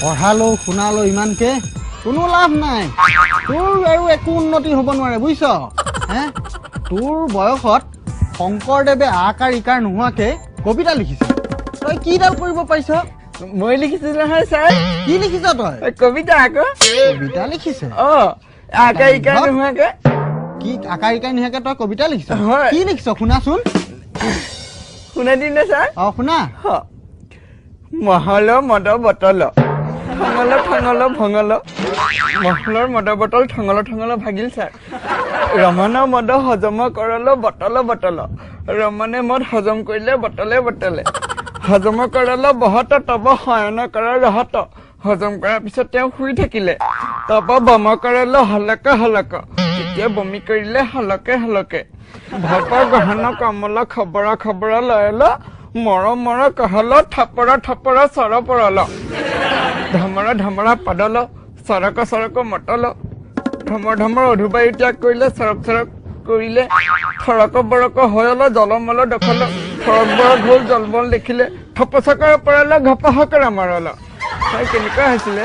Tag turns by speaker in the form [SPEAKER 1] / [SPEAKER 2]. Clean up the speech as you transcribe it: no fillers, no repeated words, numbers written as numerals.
[SPEAKER 1] পঢ়ালো শুনালো ইমানকে কোনো লাভ নাই তোৰ আৰু একো উন্নতি হ'ব নোৱাৰে বুজিছ হে তোৰ বয়সত শংকৰদেৱে আকাৰ ইকাৰ নোহোৱাকে কবিতা লিখিছে তই কিডাল কৰিব পাৰিছ
[SPEAKER 2] মই লিখিছো নহয় ছাৰ
[SPEAKER 1] কি লিখিছ তই
[SPEAKER 2] কবিতা আকৌ
[SPEAKER 1] কবিতা লিখিছে
[SPEAKER 2] আকাৰ ইকাৰ নোহোৱাকে
[SPEAKER 1] কি আকাৰ ইকাৰ নোহোৱাকে তই কবিতা লিখিছ কি লিখিছ শুনাচোন
[SPEAKER 2] শুনাই দিম নে ছাৰ
[SPEAKER 1] শুনা
[SPEAKER 2] মহল মদ বটল ঠঙল ঠঙল ভঙল মহলৰ মদ বটল ঠঙল ঠঙল ভাগিল ছাৰ ৰমণ মদ হজম কৰল বটল বটল ৰমণে মদ হজম কৰিলে বটলে বটলে হজম কৰাল বহত তব শয়ন কৰাৰ ৰহত হজম কৰাৰ পিছত তেওঁ শুই থাকিলে তব বম কৰাল হলক হলক তেতিয়া বমি কৰিলে হলকে হলকে ভপ গহন কমল খবৰ খবৰ লয়ল মৰ মৰ কহল থাপৰ থাপৰ চৰ পৰল ধমৰ ধমৰা পাদল চৰক চৰক মটল ধমৰ ধমৰ অধুবায়ু ত্যাগ কৰিলে চৰক চৰক কৰিলে খৰক বৰক হৈল জলমল দখল খৰক বৰক হ'ল জলবল দেখিলে থপচকৰ পৰাল ঘপহকৰ মাৰল কেনেকুৱা হৈছিলে